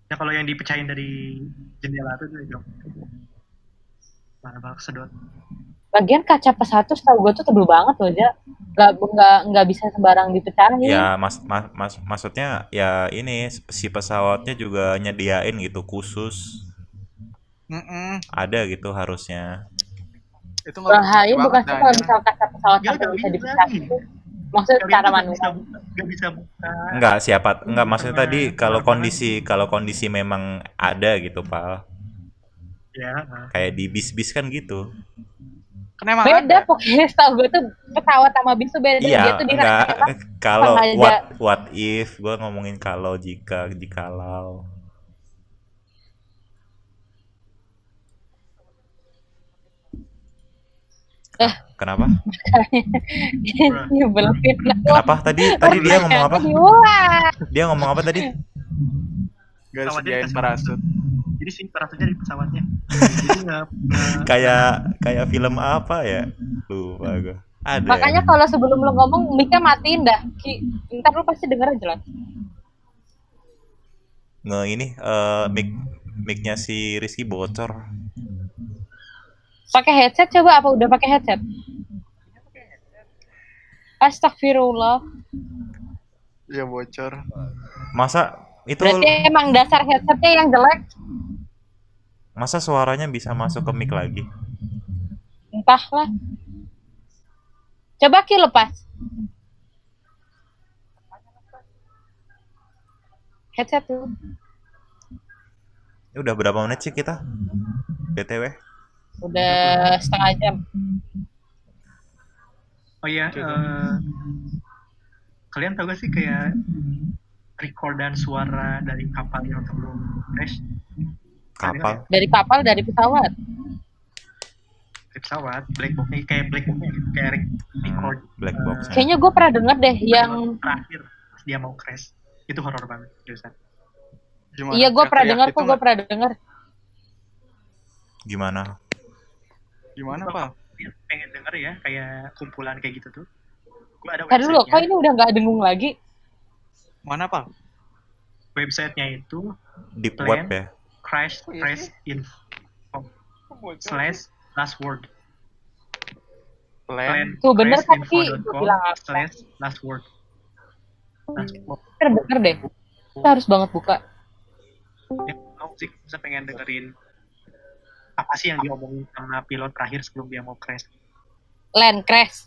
Ya kalau yang dipecahin dari jendela itu juga malah bakal kesedot. Lagian kaca pesawat tuh setahu gue tuh tebel banget loh, Ja. Nggak bisa sembarang dipecahin. Ya maksudnya ya ini si pesawatnya juga nyediain gitu khusus. Ada gitu harusnya. Itu nggak Bahaya bukan sih kalau anjir. misal kaca pesawat Ya, sampai nggak bisa bisa dipecahin nih. tuh. Maksudnya Kalian secara tuh manual. nggak bisa buka. Enggak maksudnya tadi kalau Penerbangan. kondisi memang ada gitu, Pal. Ya, Kayak di bis-bis kan gitu. Kan emang Beda ada. pokoknya setahu gue tuh pesawat sama bis tuh beda. Dia Iya, tuh enggak. dirancang Kalau sengaja. what if gua ngomongin kalau jikalau. Kenapa? Nyebelin. Kenapa? Tadi dia ngomong apa? Diulang. Dia ngomong apa tadi? Gak Pesawatnya sediain dikasih parasut. Jadi sih parasutnya di pesawatnya. Jadi nggak Kayak film apa ya? Lupa gua. Ada. Makanya kalau sebelum lu ngomong, mic-nya matiin dah. Ntar lu pasti denger jelas. Ini mic-nya si Rizky bocor. Pakai headset coba, apa udah pakai headset? Astagfirullah. Iya bocor. Masa itu Berarti emang dasar headsetnya yang jelek. masa suaranya bisa masuk ke mic lagi? Entahlah. Coba Ki lepas. Headset tuh. Udah berapa menit sih kita? BTW? Udah setengah jam. Oh iya, kalian tahu gak sih kayak recordan suara dari kapal yang sebelum crash? Kapal? Dari kapal, dari pesawat. Dari pesawat, black box-nya kayak black box-nya gitu, kayak record. Black box. Kayaknya gue pernah denger deh yang... terakhir pas dia mau crash, itu horor banget, seriusan. Gimana? Iya gue pernah Teriak denger gitu kok, gue nggak? pernah denger. Gimana? Gimana, Pak? Dia pengen denger ya, kayak kumpulan kayak gitu tuh. Gue ada Ntar dulu, kok websitenya. ini udah gak dengung lagi? Mana, Pak? Websitenya itu Deep Plan. web ya? crash info slash last word. Plan. Tuh bener kan Ki, gue crashinfo.com bilang apa? slash last word. Bener deh. Kita harus banget buka. Ya, mau sih bisa pengen dengerin apa sih yang diomongin sama pilot terakhir sebelum dia mau crash. Land crash.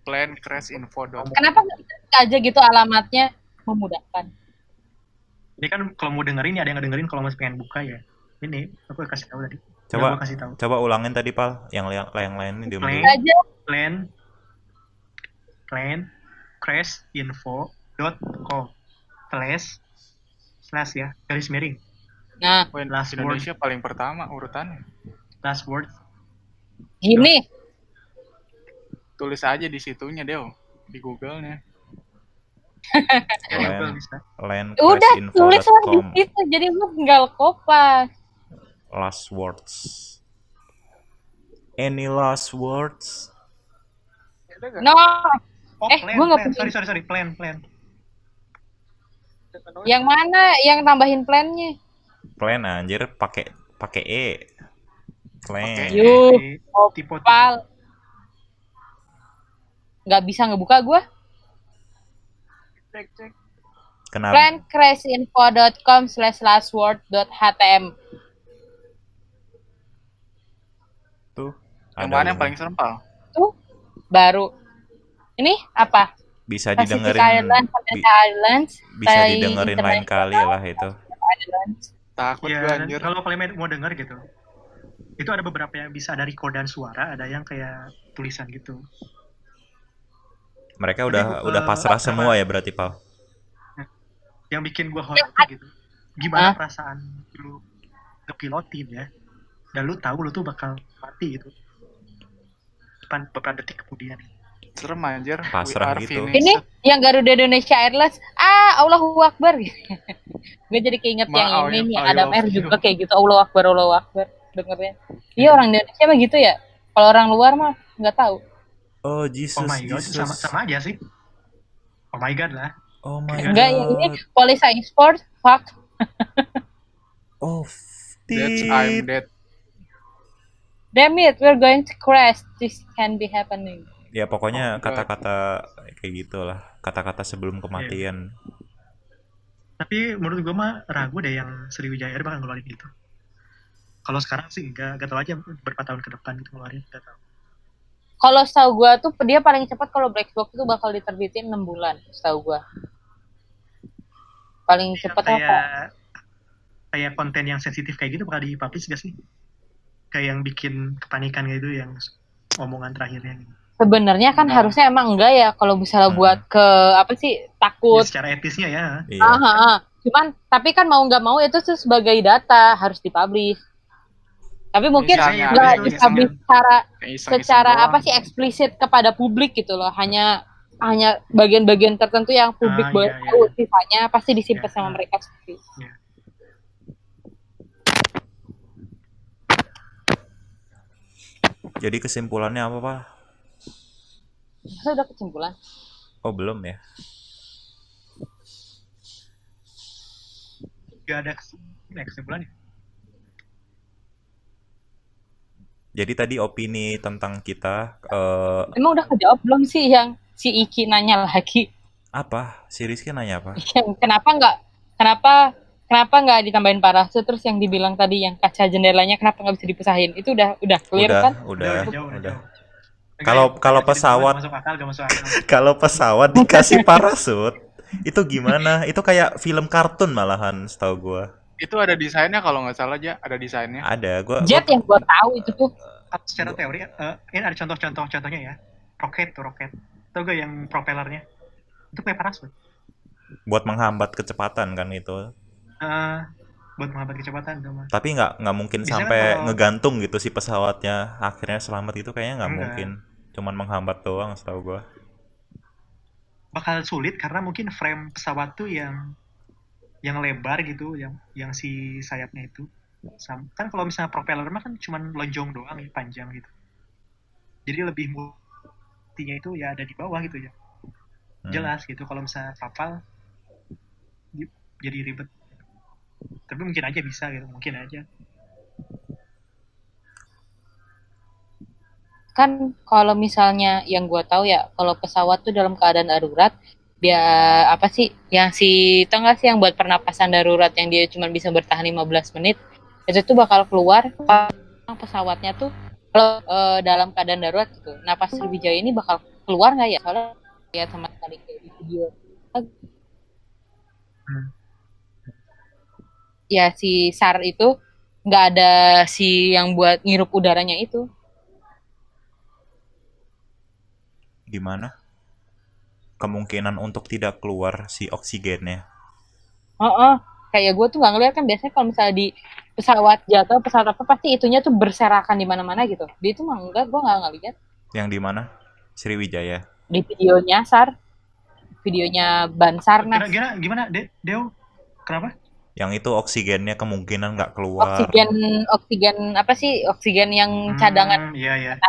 Plan crashinfo.com. Kenapa nggak dikasih aja gitu alamatnya? Memudahkan. Ini kan kalau mau dengerin ya ada yang dengerin, kalau masih pengen buka ya. Ini aku kasih tahu tadi. Coba Gua kasih tahu. coba ulangin tadi, Pal. Yang lain ini diem Plan. dulu. Aja. plan crashinfo.com slash ya, garis miring. Nah, Wah, Last Indonesia paling pertama urutannya. Last word. gini. Tulis aja di situnya, Deo. Di Google-nya. Ya, Plan. Google bisa. Udah tulis lah di landcrashinfo.com situ, jadi lu tinggal kopas. last words. Any last words? No, Oh, gua nggak punya. sorry, plan. Yang mana? Yang tambahin plannya? Plan anjir pakai E. Plan. Oke. Yuh, Tipe Pal. Nggak bisa ngebuka gua. Kenapa? Plancrashinfo.com /lastword.htm. Tuh. Yang Ada mana yang link. paling serem, Pal? Tuh, baru. Ini apa? Bisa Pacific didengerin Island, Pacific Islands, bisa Thai didengerin lain kali lah itu. Islands. Takut ya, gue dan anjir. kalau kalian mau denger gitu, itu ada beberapa yang bisa ada recordan suara, ada yang kayak tulisan gitu. Mereka Tapi udah pasrah sama- semua ya berarti, Pal. Yang bikin gua horor tuh gitu, gimana perasaan lu ngepilotin ya, dan lu tahu lu tuh bakal mati gitu beberapa detik kemudian. Serem anjir. Pasrah We are gitu. finished. Ini yang Garuda Indonesia Airlines, Allahu Akbar. Gue jadi keinget Ma, yang ini nih, I Adam love Air you. juga kayak gitu, Allahu Akbar dengernya. Iya, orang Indonesia mah gitu ya. Kalau orang luar mah nggak tahu. Oh Oh Jesus, my god, Jesus. sama aja sih. Oh my god lah. Oh my Enggak, yang ini God. Polisa Sport, fuck. Oh, That's tit. I'm dead. Damn it, we're going to crash. This can be happening. Ya pokoknya Oh, God. kata-kata kayak gitulah, kata-kata sebelum kematian. Tapi menurut gue mah ragu deh yang Sriwijaya Air bakal ngeluarin gitu. Kalau sekarang sih enggak tahu aja beberapa tahun ke depan gitu ngeluarin, enggak tahu. Kalau setahu gue tuh dia paling cepat kalau black box itu bakal diterbitin 6 bulan, setahu gue. Paling cepat apa? Kayak konten yang sensitif kayak gitu bakal dipublish gak sih? Kayak yang bikin kepanikan gitu, yang omongan terakhirnya gitu. Sebenarnya kan Enggak. harusnya emang enggak ya kalau misalnya buat ke apa sih takut. Ya, secara etisnya ya. Iya. Cuman tapi kan mau nggak mau itu tuh sebagai data harus dipublish. Tapi mungkin Misalnya nggak ada itu, dipublish Kayak iseng-iseng secara doang. apa sih eksplisit kepada publik gitu loh. Hanya bagian-bagian tertentu yang publik Ah, boleh iya, tahu, sisanya pasti disimpan Iya, sama mereka sendiri. Jadi kesimpulannya apa, Pak? Masa udah kesimpulan? Oh, belum ya. Gak ada kesimpulannya. Jadi tadi opini tentang kita Emang udah kejawab belum sih yang si Iki nanya lagi? apa? Si Rizky nanya apa? Yang kenapa nggak ditambahin parasut, terus yang dibilang tadi yang kaca jendelanya kenapa nggak bisa dipisahin? Itu udah clear kan? Udah. Jauh. Kalau Enggak, pesawat- gak masuk akal. Kalau pesawat dikasih parasut, itu gimana? Itu kayak film kartun malahan, setahu gua. Itu ada desainnya kalau nggak salah aja, ada desainnya. Ada, gua Jet yang gua tahu itu tuh. Secara teori, ini ada contohnya ya. Roket. Tau gak yang propellernya? Itu kayak parasut. buat menghambat kecepatan kan itu. Buat menghambat kecepatan tuh mah. Tapi nggak mungkin Bisa sampai kan kalau- ngegantung gitu si pesawatnya akhirnya selamat, itu kayaknya nggak Enggak. mungkin. Cuman menghambat doang setahu gua. Bakal sulit karena mungkin frame pesawat tuh yang lebar gitu, yang si sayapnya itu. Kan kalau misalnya propeller mah kan cuman lonjong doang ya, panjang gitu. Jadi lebih multinya itu ya ada di bawah gitu ya. Jelas gitu, kalau misalnya kapal jadi ribet. Tapi mungkin aja bisa gitu, mungkin aja. Kan kalau misalnya yang gua tahu ya, kalau pesawat tuh dalam keadaan darurat, dia apa sih yang tau nggak sih yang buat pernapasan darurat yang dia cuma bisa bertahan 15 menit, itu tuh bakal keluar pesawatnya tuh kalau dalam keadaan darurat gitu. Napas Sriwijaya ini bakal keluar nggak ya? Soalnya lihat sama sekali kayak di video. Ya si SAR itu nggak ada si yang buat ngirup udaranya itu. Gimana? Kemungkinan untuk tidak keluar si oksigennya. Kayak gue tuh nggak ngeliat kan, biasanya kalau misalnya di pesawat jatuh, pesawat apa pasti itunya tuh berserakan di mana-mana gitu. Dia itu mah enggak, gue nggak ngeliat. Yang di mana? Sriwijaya. Di videonya SAR, videonya Bansarnas. Kira-kira gimana, Deo? Kenapa? Yang itu oksigennya kemungkinan nggak keluar. Oksigen apa sih? Oksigen yang cadangan. Iya.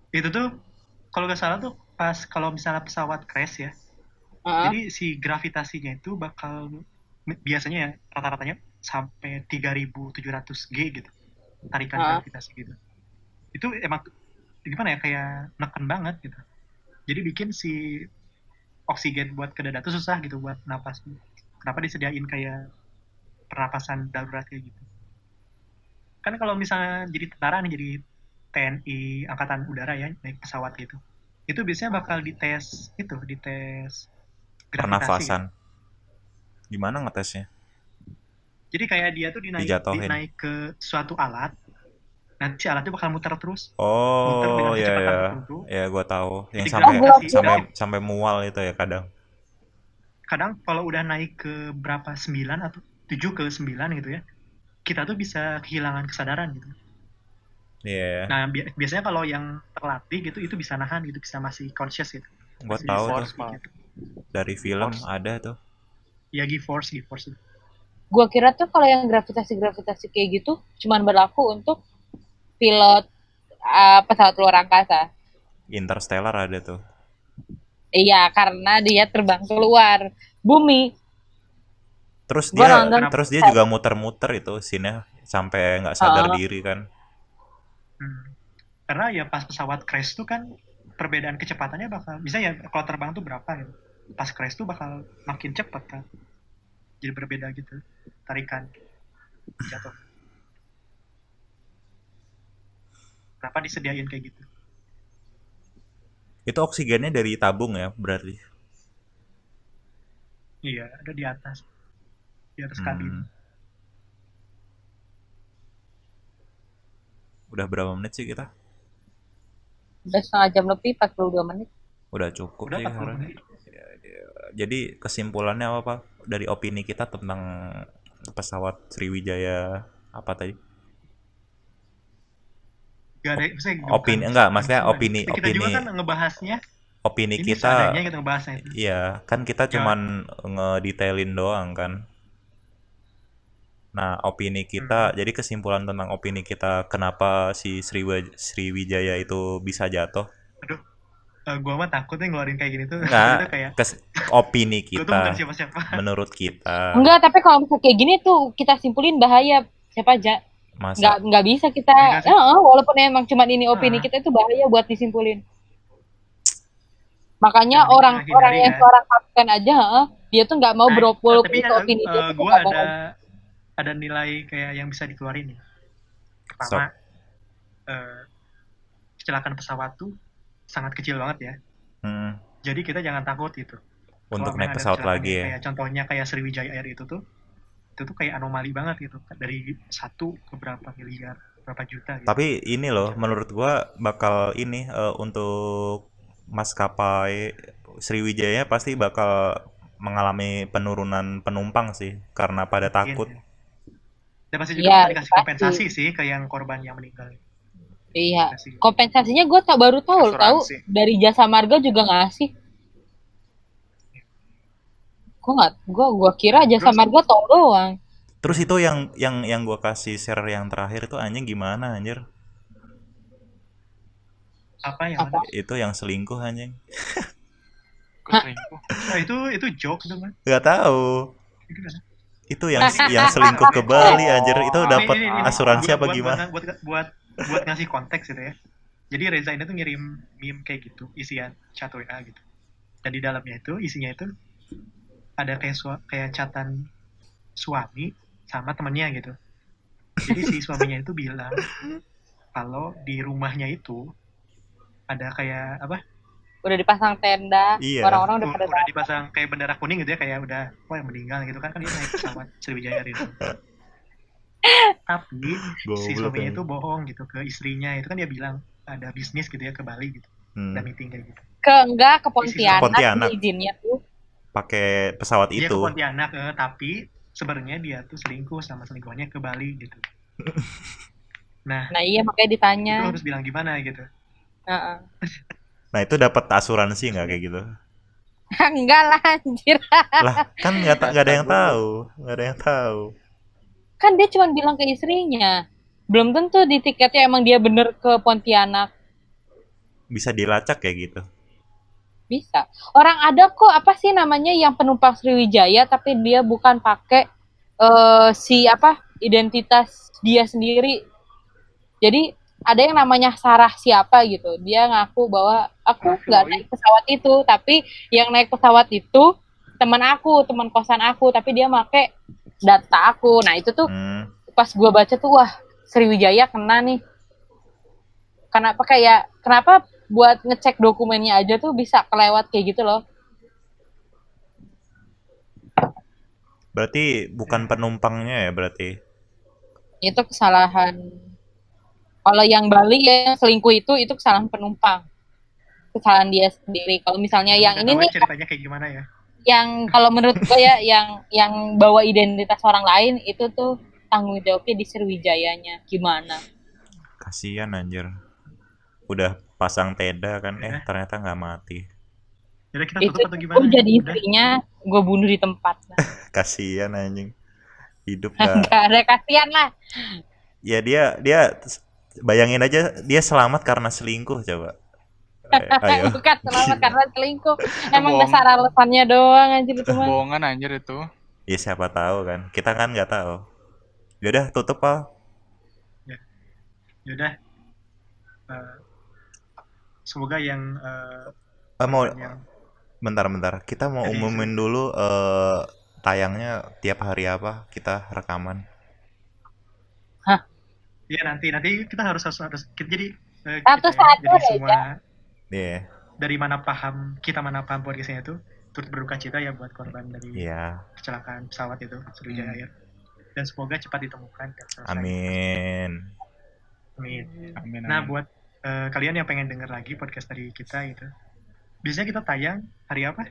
Itu tuh kalau nggak salah tuh pas kalau misalnya pesawat crash ya. Jadi si gravitasinya itu bakal biasanya ya rata-ratanya sampai 3.700 G gitu. Tarikan gravitasi gitu. Itu emang gimana ya, kayak neken banget gitu. Jadi bikin si oksigen buat ke dada tuh susah gitu buat napas. Kenapa disediain kayak pernapasan darurat kayak gitu. Kan kalau misalnya jadi tentara nih, jadi TNI Angkatan Udara ya, naik pesawat gitu. Itu biasanya bakal dites gravitasi. Pernafasan. Gimana ngetesnya? Jadi kayak dia tuh Dijatuhin. dinaik ke suatu alat. Nanti si alatnya bakal muter terus. Oh, dengan kecepatan ya. tertentu. Ya, gua tahu. Yang Jadi sampai mual itu ya kadang. Kadang kalau udah naik ke berapa 9 atau 7 ke 9 gitu ya. kita tuh bisa kehilangan kesadaran gitu. Iya, Nah, biasanya kalau yang terlatih gitu itu bisa nahan gitu, bisa masih conscious gitu. gua Masih tahu bisa Force tuh malah. gitu. dari film Force. ada tuh. Ya GeForce itu. Gua kira tuh kalau yang gravitasi kayak gitu cuman berlaku untuk pilot pesawat luar angkasa. Interstellar ada tuh. Iya, karena dia terbang keluar bumi. Terus Gua dia nonton terus dia juga muter-muter itu scene-nya sampai nggak sadar Heeh. diri kan. Karena ya pas pesawat crash tuh kan perbedaan kecepatannya bakal bisa ya kalau terbang tuh berapa gitu. Pas crash tuh bakal makin cepat kan. Jadi berbeda gitu tarikan jatuh. Kenapa disediain kayak gitu? Itu oksigennya dari tabung ya berarti. Iya, ada di atas kabin. Udah berapa menit sih kita? udah setengah jam lebih 42 menit. Udah cukup Udah sih 40 harusnya. menit. Jadi kesimpulannya apa Pak? Dari opini kita tentang pesawat Sriwijaya apa tadi? Gak ada, maksudnya Opini bukan enggak, maksudnya kesimpulan. Kita juga opini kan ngebahasnya opini ini kita. seadanya kita ngebahasnya itu. Iya, kan kita Ya. cuman ngedetailin doang kan. Nah, opini kita, jadi kesimpulan tentang opini kita kenapa si Sriwijaya itu bisa jatuh. Aduh, gua mah takut nih ngeluarin kayak gini tuh. Enggak, Kita kayak opini gua tuh bukan kita, siapa-siapa. menurut kita. Enggak, tapi kalau misalnya kayak gini tuh kita simpulin bahaya. Siapa aja? Masa Nggak bisa kita. Enggak sih. Walaupun emang cuman ini opini Ah. kita itu bahaya buat disimpulin. Makanya Yang orang-orang menghindari yang kan. seorang kapten aja, dia tuh nggak mau beropol tapi ke opini dia tuh gue nggak mau. ada nilai kayak yang bisa dikeluarin ya. Pertama, kecelakaan pesawat tuh sangat kecil banget ya. Hmm, Jadi kita jangan takut gitu. untuk Kalau naik memang ada pesawat kecelakaan lagi yang ya. kayak contohnya kayak Sriwijaya Air itu tuh kayak anomali banget gitu. Dari 1 ke berapa miliar, berapa juta gitu. Tapi ini loh, menurut gua bakal ini untuk maskapai Sriwijaya pasti bakal mengalami penurunan penumpang sih karena pada takut. Dan pasti Iya, juga dikasih pasti. kompensasi sih ke yang korban yang meninggal. Iya. Dikasih. Kompensasinya gue baru tahu Asuransi. dari Jasa Marga juga ngasih. Gue kira Jasa Terus- Marga tol doang. Terus itu yang gua kasih share yang terakhir itu anjing gimana anjir? Apa yang Apa? mana? Itu yang selingkuh anjing. Kok selingkuh? Nah, itu joke tuh kan. Gak tahu. Itu kan. Itu yang selingkuh ke Bali anjir. Itu Oh, dapat Ini, asuransi apa buat- gimana? buat ngasih konteks gitu ya. Jadi Reza ini tuh ngirim meme kayak gitu, isian chat WA gitu. Dan di dalamnya itu isinya itu ada kayak chatan suami sama temennya gitu. Jadi si suaminya itu bilang kalau di rumahnya itu ada kayak apa? Udah dipasang tenda, Iya. orang-orang udah pada Udah dipasang kayak bendera kuning gitu ya, kayak udah wah yang meninggal gitu kan dia naik pesawat Sriwijaya Air itu. Tapi si Goblok suaminya anjing. itu bohong gitu ke istrinya, itu kan dia bilang ada bisnis gitu ya ke Bali gitu, ada meeting kayak gitu. ke Pontianak, Pontianak. izinnya tuh. Pakai pesawat Dia ke itu. Pontianak, tapi sebenarnya dia tuh selingkuh sama selingkuhannya ke Bali gitu. Nah, Nah iya makanya ditanya. itu harus bilang gimana gitu. Heeh. Nah, itu dapat asuransi nggak kayak gitu? Enggak lah anjir. Lah, kan nggak ada yang tahu. Nggak ada yang tahu. Kan dia cuma bilang ke istrinya. Belum tentu di tiketnya emang dia bener ke Pontianak. Bisa dilacak kayak gitu. Bisa. Orang ada kok apa sih namanya yang penumpang Sriwijaya tapi dia bukan pakai identitas dia sendiri. Jadi ada yang namanya Sarah siapa gitu. Dia ngaku bahwa aku nggak naik pesawat itu, tapi yang naik pesawat itu teman kosan aku, tapi dia pakai data aku. Nah itu tuh pas gue baca tuh wah Sriwijaya kena nih. Kenapa buat ngecek dokumennya aja tuh bisa kelewat kayak gitu loh. Berarti bukan penumpangnya ya berarti. Itu kesalahan. Kalau yang Bali ya selingkuh itu kesalahan penumpang. Kesalahan dia sendiri. Kalau misalnya yang ini nih ceritanya kayak gimana ya? yang kalau menurut gue ya yang bawa identitas orang lain itu tuh tanggung jawabnya di Sriwijayanya gimana. Kasihan anjir. Udah pasang tenda kan, ternyata nggak mati. Jadi kita Itu tutup atau gimana? gue jadi Udah. istrinya, gue bunuh di tempat. Kasihan anjing. Hidup Gak gak. ada, kasihan lah. Ya dia bayangin aja dia selamat karena selingkuh coba. Ayo. Bukan selamat Gila. karena selingkuh. Emang bohong. dasar alasannya doang anjir itu mah. Bohongan anjir itu. Ya siapa tahu kan. Kita kan nggak tahu. Yaudah tutup Pak. Yaudah. Semoga yang Mau yang bentar. Kita mau Jadi, umumin dulu tayangnya tiap hari apa kita rekaman. ya nanti kita harus kita jadi Satu kita satu jadi aja. semua Iya. dari mana paham podcastnya itu turut berduka cita ya buat korban dari Iya. kecelakaan pesawat itu Sriwijaya Air, dan semoga cepat ditemukan dan selesai. Amin. Amin. Amin. Nah buat kalian yang pengen denger lagi podcast dari kita gitu, biasanya kita tayang hari apa?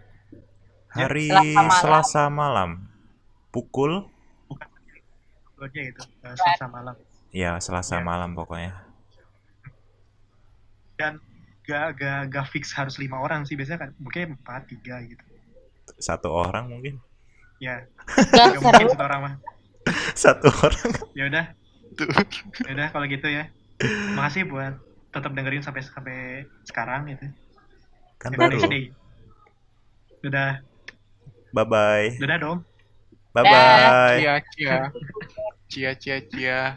Hari Selasa malam. Selasa malam. Pukul Bukan uploadnya itu Selasa malam, ya Selasa Ya. malam pokoknya. dan gak fix harus 5 orang sih, biasanya kan mungkin 4, 3 gitu Satu orang mungkin. ya. Gak Gak mungkin seru. satu orang mah. Satu orang. Ya udah kalau gitu ya, makasih buat tetap dengerin sampai sekarang gitu. Kan Indonesia baru. Day. Udah Bye-bye. dong. Bye-bye. Cia.